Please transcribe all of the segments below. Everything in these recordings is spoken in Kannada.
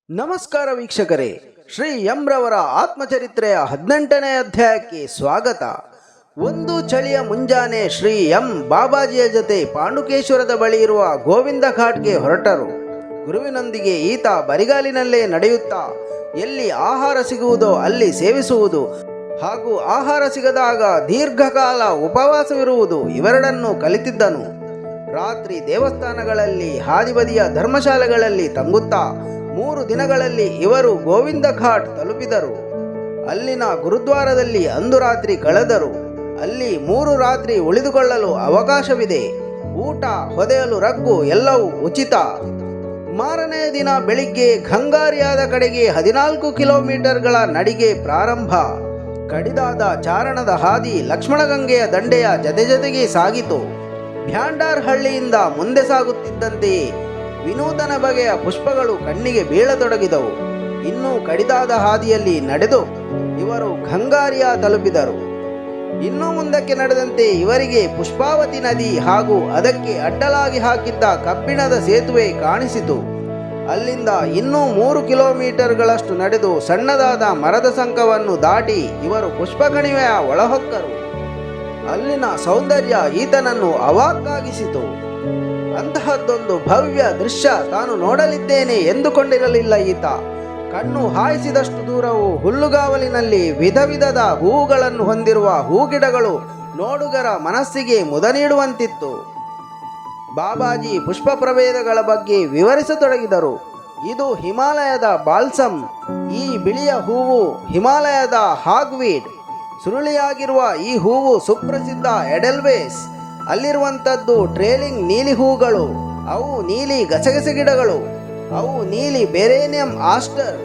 ನಮಸ್ಕಾರ ವೀಕ್ಷಕರೇ, ಶ್ರೀ ಎಂ ರವರ ಆತ್ಮಚರಿತ್ರೆಯ 18ನೇ ಅಧ್ಯಾಯಕ್ಕೆ ಸ್ವಾಗತ. ಒಂದು ಚಳಿಯ ಮುಂಜಾನೆ ಶ್ರೀ ಎಂ ಬಾಬಾಜಿಯ ಜೊತೆ ಪಾಂಡುಕೇಶ್ವರದ ಬಳಿ ಇರುವ ಗೋವಿಂದ ಘಾಟ್ಗೆ ಹೊರಟರು. ಗುರುವಿನೊಂದಿಗೆ ಈತ ಬರಿಗಾಲಿನಲ್ಲೇ ನಡೆಯುತ್ತಾ ಎಲ್ಲಿ ಆಹಾರ ಸಿಗುವುದೋ ಅಲ್ಲಿ ಸೇವಿಸುವುದು ಹಾಗೂ ಆಹಾರ ಸಿಗದಾಗ ದೀರ್ಘಕಾಲ ಉಪವಾಸವಿರುವುದು ಇವೆರಡನ್ನೂ ಕಲಿತಿದ್ದನು. ರಾತ್ರಿ ದೇವಸ್ಥಾನಗಳಲ್ಲಿ, ಹಾದಿಬದಿಯ ಧರ್ಮಶಾಲೆಗಳಲ್ಲಿ ತಂಗುತ್ತಾ 3 ದಿನಗಳಲ್ಲಿ ಇವರು ಗೋವಿಂದ ಘಾಟ್ ತಲುಪಿದರು. ಅಲ್ಲಿನ ಗುರುದ್ವಾರದಲ್ಲಿ ಅಂದು ರಾತ್ರಿ ಕಳೆದರು. ಅಲ್ಲಿ 3 ರಾತ್ರಿ ಉಳಿದುಕೊಳ್ಳಲು ಅವಕಾಶವಿದೆ. ಊಟ, ಹೊದೆಯಲು ರಗ್ಗು ಎಲ್ಲವೂ ಉಚಿತ. ಮಾರನೆಯ ದಿನ ಬೆಳಿಗ್ಗೆ ಘಂಗಾರಿಯಾದ ಕಡೆಗೆ 14 ಕಿಲೋಮೀಟರ್ಗಳ ನಡಿಗೆ ಪ್ರಾರಂಭ. ಕಡಿದಾದ ಚಾರಣದ ಹಾದಿ ಲಕ್ಷ್ಮಣಗಂಗೆಯ ದಂಡೆಯ ಜೊತೆಗೆ ಸಾಗಿತು. ಭ್ಯಾಂಡಾರ್ ಹಳ್ಳಿಯಿಂದ ಮುಂದೆ ಸಾಗುತ್ತಿದ್ದಂತೆಯೇ ವಿನೂತನ ಬಗೆಯ ಪುಷ್ಪಗಳು ಕಣ್ಣಿಗೆ ಬೀಳತೊಡಗಿದವು. ಇನ್ನೂ ಕಡಿದಾದ ಹಾದಿಯಲ್ಲಿ ನಡೆದು ಇವರು ಘಂಗಾರಿಯಾ ತಲುಪಿದರು. ಇನ್ನೂ ಮುಂದಕ್ಕೆ ನಡೆದಂತೆ ಇವರಿಗೆ ಪುಷ್ಪಾವತಿ ನದಿ ಹಾಗೂ ಅದಕ್ಕೆ ಅಡ್ಡಲಾಗಿ ಹಾಕಿದ್ದ ಕಬ್ಬಿಣದ ಸೇತುವೆ ಕಾಣಿಸಿತು. ಅಲ್ಲಿಂದ ಇನ್ನೂ 3 ಕಿಲೋಮೀಟರ್ಗಳಷ್ಟು ನಡೆದು ಸಣ್ಣದಾದ ಮರದ ಸಂಕವನ್ನು ದಾಟಿ ಇವರು ಪುಷ್ಪಕಣಿವೆಯ ಒಳಹೊಕ್ಕರು. ಅಲ್ಲಿನ ಸೌಂದರ್ಯ ಈತನನ್ನು ಅವಾಕ್ಕಾಗಿಸಿತು. ಅಂತಹದ್ದೊಂದು ಭವ್ಯ ದೃಶ್ಯ ತಾನು ನೋಡಲಿದ್ದೇನೆ ಎಂದುಕೊಂಡಿರಲಿಲ್ಲ ಈತ. ಕಣ್ಣು ಹಾಯಿಸಿದಷ್ಟು ದೂರವು ಹುಲ್ಲುಗಾವಲಿನಲ್ಲಿ ವಿಧ ವಿಧದ ಹೂವುಗಳನ್ನು ಹೊಂದಿರುವ ಹೂಗಿಡಗಳು ನೋಡುಗರ ಮನಸ್ಸಿಗೆ ಮುದ ನೀಡುವಂತಿತ್ತು. ಬಾಬಾಜಿ ಪುಷ್ಪ ಪ್ರಭೇದಗಳ ಬಗ್ಗೆ ವಿವರಿಸತೊಡಗಿದರು. ಇದು ಹಿಮಾಲಯದ ಬಾಲ್ಸಮ್. ಈ ಬಿಳಿಯ ಹೂವು ಹಿಮಾಲಯದ ಹಾಗ್ವೀಡ್. ಸುರುಳಿಯಾಗಿರುವ ಈ ಹೂವು ಸುಪ್ರಸಿದ್ಧ ಎಡೆಲ್ವೇಸ್. ಅಲ್ಲಿರುವಂಥದ್ದು ಟ್ರೇಲಿಂಗ್ ನೀಲಿ ಹೂಗಳು. ಅವು ನೀಲಿ ಗಸಗಸೆ ಗಿಡಗಳು. ಅವು ನೀಲಿ ಬೆರೇನಿಯಂ ಆಸ್ಟರ್.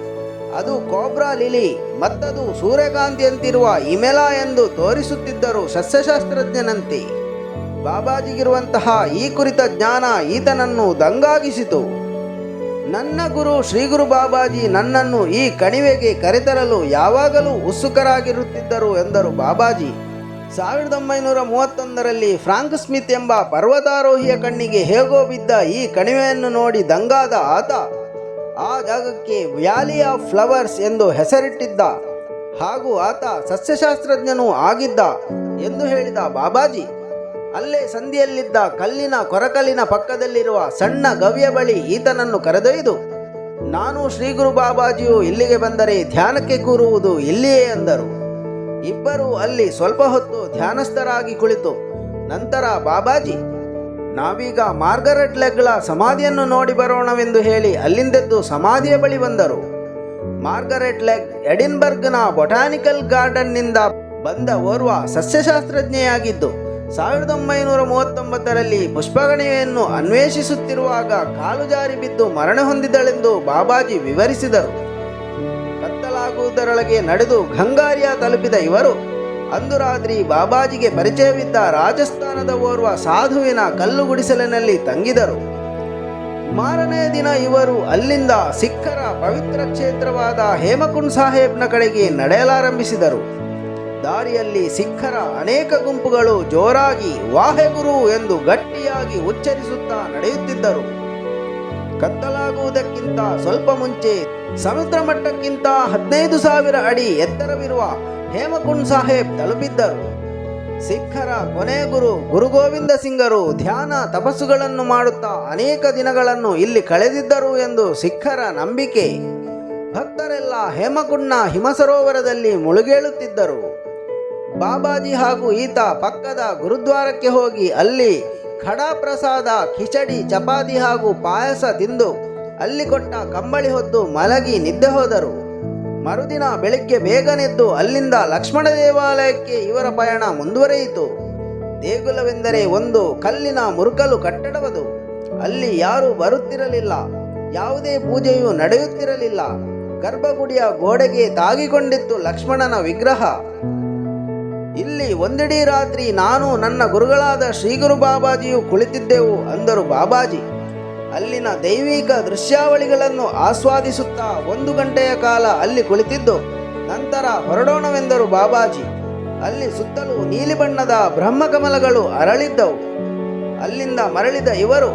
ಅದು ಕೋಬ್ರಾ ಲಿಲಿ. ಮತ್ತದು ಸೂರ್ಯಕಾಂತಿಯಂತಿರುವ ಇಮೆಲಾ ಎಂದು ತೋರಿಸುತ್ತಿದ್ದರು ಸಸ್ಯಶಾಸ್ತ್ರಜ್ಞನಂತೆ. ಬಾಬಾಜಿಗಿರುವಂತಹ ಈ ಕುರಿತ ಜ್ಞಾನ ಈತನನ್ನು ದಂಗಾಗಿಸಿತು. ನನ್ನ ಗುರು ಶ್ರೀ ಗುರು ಬಾಬಾಜಿ ನನ್ನನ್ನು ಈ ಕಣಿವೆಗೆ ಕರೆತರಲು ಯಾವಾಗಲೂ ಉತ್ಸುಕರಾಗಿರುತ್ತಿದ್ದರು ಎಂದರು ಬಾಬಾಜಿ. 1931ರಲ್ಲಿ ಫ್ರಾಂಕ್ ಸ್ಮಿತ್ ಎಂಬ ಪರ್ವತಾರೋಹಿಯ ಕಣ್ಣಿಗೆ ಹೇಗೋ ಬಿದ್ದ ಈ ಕಣಿವೆಯನ್ನು ನೋಡಿ ದಂಗಾದ ಆತ ಆ ಜಾಗಕ್ಕೆ ವ್ಯಾಲಿ ಆಫ್ ಫ್ಲವರ್ಸ್ ಎಂದು ಹೆಸರಿಟ್ಟಿದ್ದ. ಹಾಗೂ ಆತ ಸಸ್ಯಶಾಸ್ತ್ರಜ್ಞನೂ ಆಗಿದ್ದ ಎಂದು ಹೇಳಿದ ಬಾಬಾಜಿ. ಅಲ್ಲೇ ಸಂಧಿಯಲ್ಲಿದ್ದ ಕಲ್ಲಿನ ಕೊರಕಲಿನ ಪಕ್ಕದಲ್ಲಿರುವ ಸಣ್ಣ ಗವಿಯ ಬಳಿ ಈತನನ್ನು ಕರೆದೊಯ್ದು, ನಾನು ಶ್ರೀ ಗುರು ಬಾಬಾಜಿಯು ಇಲ್ಲಿಗೆ ಬಂದರೆ ಧ್ಯಾನಕ್ಕೆ ಕೂರುವುದು ಇಲ್ಲಿಯೇ ಎಂದರು. ಇಬ್ಬರು ಅಲ್ಲಿ ಸ್ವಲ್ಪ ಹೊತ್ತು ಧ್ಯಾನಸ್ಥರಾಗಿ ಕುಳಿತು ನಂತರ ಬಾಬಾಜಿ, ನಾವೀಗ ಮಾರ್ಗರೆಟ್ ಲೆಗ್ಳ ಸಮಾಧಿಯನ್ನು ನೋಡಿ ಬರೋಣವೆಂದು ಹೇಳಿ ಅಲ್ಲಿಂದೆದ್ದು ಸಮಾಧಿಯ ಬಳಿ ಬಂದರು. ಮಾರ್ಗರೆಟ್ ಲೆಗ್ ಎಡಿನ್ಬರ್ಗ್ನ ಬೊಟಾನಿಕಲ್ ಗಾರ್ಡನ್ನಿಂದ ಬಂದ ಓರ್ವ ಸಸ್ಯಶಾಸ್ತ್ರಜ್ಞೆಯಾಗಿದ್ದು 1939ರಲ್ಲಿ ಪುಷ್ಪಗಣಿವೆಯನ್ನು ಅನ್ವೇಷಿಸುತ್ತಿರುವಾಗ ಕಾಲು ಜಾರಿ ಬಿದ್ದು ಮರಣ ಹೊಂದಿದಳೆಂದು ಬಾಬಾಜಿ ವಿವರಿಸಿದರು. ಕತ್ತಲಾಗುವುದರೊಳಗೆ ನಡೆದು ಘಂಗಾರಿಯಾ ತಲುಪಿದ ಇವರು ಅಂದು ರಾತ್ರಿ ಬಾಬಾಜಿಗೆ ಪರಿಚಯವಿದ್ದ ರಾಜಸ್ಥಾನದ ಓರ್ವ ಸಾಧುವಿನ ಕಲ್ಲು ಗುಡಿಸಲಿನಲ್ಲಿ ತಂಗಿದರು. ಮಾರನೆಯ ದಿನ ಇವರು ಅಲ್ಲಿಂದ ಸಿಖ್ಖರ ಪವಿತ್ರ ಕ್ಷೇತ್ರವಾದ ಹೇಮಕುಂಡ್ ಸಾಹೇಬ್ನ ಕಡೆಗೆ ನಡೆಯಲಾರಂಭಿಸಿದರು. ದಾರಿಯಲ್ಲಿ ಸಿಖ್ಖರ ಅನೇಕ ಗುಂಪುಗಳು ಜೋರಾಗಿ ವಾಹೆಗುರು ಎಂದು ಗಟ್ಟಿಯಾಗಿ ಉಚ್ಚರಿಸುತ್ತಾ ನಡೆಯುತ್ತಿದ್ದರು. ಕತ್ತಲಾಗುವುದಕ್ಕಿಂತ ಸ್ವಲ್ಪ ಮುಂಚೆ ಸಮುದ್ರ ಮಟ್ಟಕ್ಕಿಂತ 15,000 ಅಡಿ ಎತ್ತರವಿರುವ ಹೇಮಕುಂಡ್ ಸಾಹೇಬ್ ತಲುಪಿದ್ದರು. ಸಿಖ್ಖರ ಕೊನೆ ಗುರು ಗೋವಿಂದ ಸಿಂಗರು ಧ್ಯಾನ ತಪಸ್ಸುಗಳನ್ನು ಮಾಡುತ್ತಾ ಅನೇಕ ದಿನಗಳನ್ನು ಇಲ್ಲಿ ಕಳೆದಿದ್ದರು ಎಂದು ಸಿಖ್ಖರ ನಂಬಿಕೆ. ಭಕ್ತರೆಲ್ಲ ಹೇಮಕುಂಡ್ನ ಹಿಮಸರೋವರದಲ್ಲಿ ಮುಳುಗೇಳುತ್ತಿದ್ದರು. ಬಾಬಾಜಿ ಹಾಗೂ ಈತ ಪಕ್ಕದ ಗುರುದ್ವಾರಕ್ಕೆ ಹೋಗಿ ಅಲ್ಲಿ ಖಡಾ ಪ್ರಸಾದ, ಖಿಚಡಿ, ಚಪಾತಿ ಹಾಗೂ ಪಾಯಸ ತಿಂದು ಅಲ್ಲಿ ಕೊಟ್ಟ ಕಂಬಳಿ ಹೊದ್ದು ಮಲಗಿ ನಿದ್ದೆ ಹೋದರು. ಮರುದಿನ ಬೆಳಿಗ್ಗೆ ಬೇಗನೆದ್ದು ಅಲ್ಲಿಂದ ಲಕ್ಷ್ಮಣ ದೇವಾಲಯಕ್ಕೆ ಇವರ ಪಯಣ ಮುಂದುವರೆಯಿತು. ದೇಗುಲವೆಂದರೆ ಒಂದು ಕಲ್ಲಿನ ಮುರುಕಲು ಕಟ್ಟಡವದು. ಅಲ್ಲಿ ಯಾರೂ ಬರುತ್ತಿರಲಿಲ್ಲ. ಯಾವುದೇ ಪೂಜೆಯೂ ನಡೆಯುತ್ತಿರಲಿಲ್ಲ. ಗರ್ಭಗುಡಿಯ ಗೋಡೆಗೆ ತಾಗಿಕೊಂಡಿತ್ತು ಲಕ್ಷ್ಮಣನ ವಿಗ್ರಹ. ಇಲ್ಲಿ ಒಂದಿಡೀ ರಾತ್ರಿ ನಾನು ನನ್ನ ಗುರುಗಳಾದ ಶ್ರೀ ಗುರು ಬಾಬಾಜಿಯು ಕುಳಿತಿದ್ದೆವು ಅಂದರು ಬಾಬಾಜಿ. ಅಲ್ಲಿನ ದೈವಿಕ ದೃಶ್ಯಾವಳಿಗಳನ್ನು ಆಸ್ವಾದಿಸುತ್ತಾ 1 ಗಂಟೆಯ ಕಾಲ ಅಲ್ಲಿ ಕುಳಿತಿದ್ದು ನಂತರ ಹೊರಡೋಣವೆಂದರು ಬಾಬಾಜಿ. ಅಲ್ಲಿ ಸುತ್ತಲೂ ನೀಲಿ ಬಣ್ಣದ ಬ್ರಹ್ಮಕಮಲಗಳು ಅರಳಿದ್ದವು. ಅಲ್ಲಿಂದ ಮರಳಿದ ಇವರು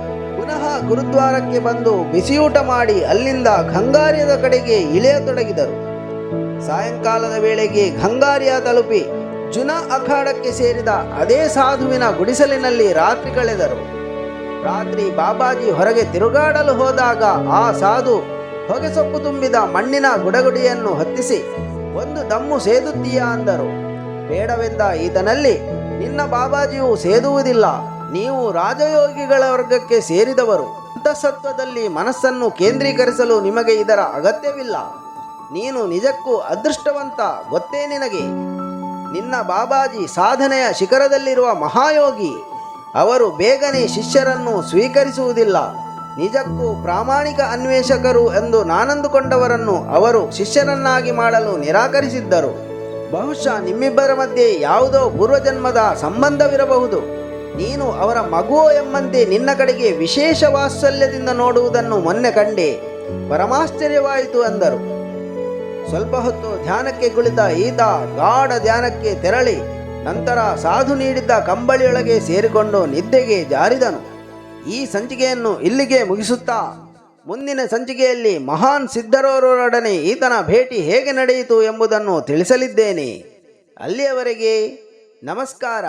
ಪುನಃ ಗುರುದ್ವಾರಕ್ಕೆ ಬಂದು ಬಿಸಿಯೂಟ ಮಾಡಿ ಅಲ್ಲಿಂದ ಗಂಗಾರ್ಯದ ಕಡೆಗೆ ಇಳಿಯತೊಡಗಿದರು. ಸಾಯಂಕಾಲದ ವೇಳೆಗೆ ಗಂಗಾರ್ಯ ತಲುಪಿ ಜುನಾ ಅಖಾಡಕ್ಕೆ ಸೇರಿದ ಅದೇ ಸಾಧುವಿನ ಗುಡಿಸಲಿನಲ್ಲಿ ರಾತ್ರಿ ಕಳೆದರು. ರಾತ್ರಿ ಬಾಬಾಜಿ ಹೊರಗೆ ತಿರುಗಾಡಲು ಹೋದಾಗ ಆ ಸಾಧು ಹೊಗೆಸೊಪ್ಪು ತುಂಬಿದ ಮಣ್ಣಿನ ಗುಡಗುಡಿಯನ್ನು ಹೊತ್ತಿಸಿ, ಒಂದು ದಮ್ಮು ಸೇದುತ್ತೀಯಾ ಅಂದರು. ಬೇಡವೆಂದ ಈತನಲ್ಲಿ, ನಿನ್ನ ಬಾಬಾಜಿಯು ಸೇದುವುದಿಲ್ಲ, ನೀವು ರಾಜಯೋಗಿಗಳ ವರ್ಗಕ್ಕೆ ಸೇರಿದವರು, ಅಂತಃಸತ್ವದಲ್ಲಿ ಮನಸ್ಸನ್ನು ಕೇಂದ್ರೀಕರಿಸಲು ನಿಮಗೆ ಇದರ ಅಗತ್ಯವಿಲ್ಲ. ನೀನು ನಿಜಕ್ಕೂ ಅದೃಷ್ಟವಂತ, ಗೊತ್ತೇ ನಿನಗೆ. ನಿನ್ನ ಬಾಬಾಜಿ ಸಾಧನೆಯ ಶಿಖರದಲ್ಲಿರುವ ಮಹಾಯೋಗಿ. ಅವರು ಬೇಗನೆ ಶಿಷ್ಯರನ್ನು ಸ್ವೀಕರಿಸುವುದಿಲ್ಲ. ನಿಜಕ್ಕೂ ಪ್ರಾಮಾಣಿಕ ಅನ್ವೇಷಕರು ಎಂದು ನಾನಂದುಕೊಂಡವರನ್ನು ಅವರು ಶಿಷ್ಯರನ್ನಾಗಿ ಮಾಡಲು ನಿರಾಕರಿಸಿದ್ದರು. ಬಹುಶಃ ನಿಮ್ಮಿಬ್ಬರ ಮಧ್ಯೆ ಯಾವುದೋ ಪೂರ್ವಜನ್ಮದ ಸಂಬಂಧವಿರಬಹುದು. ನೀನು ಅವರ ಮಗುವೋ ಎಂಬಂತೆ ನಿನ್ನ ಕಡೆಗೆ ವಿಶೇಷ ವಾತ್ಸಲ್ಯದಿಂದ ನೋಡುವುದನ್ನು ಮೊನ್ನೆ ಕಂಡೆ, ಪರಮಾಶ್ಚರ್ಯವಾಯಿತು ಎಂದರು. ಸ್ವಲ್ಪ ಹೊತ್ತು ಧ್ಯಾನಕ್ಕೆ ಕುಳಿತ ಈತ ಗಾಢ ಧ್ಯಾನಕ್ಕೆ ತೆರಳಿ ನಂತರ ಸಾಧು ನೀಡಿದ್ದ ಕಂಬಳಿಯೊಳಗೆ ಸೇರಿಕೊಂಡು ನಿದ್ದೆಗೆ ಜಾರಿದನು. ಈ ಸಂಚಿಕೆಯನ್ನು ಇಲ್ಲಿಗೆ ಮುಗಿಸುತ್ತಾ ಮುಂದಿನ ಸಂಚಿಕೆಯಲ್ಲಿ ಮಹಾನ್ ಸಿದ್ಧರವರೊಡನೆ ಈತನ ಭೇಟಿ ಹೇಗೆ ನಡೆಯಿತು ಎಂಬುದನ್ನು ತಿಳಿಸಲಿದ್ದೇನೆ. ಅಲ್ಲಿಯವರೆಗೆ ನಮಸ್ಕಾರ.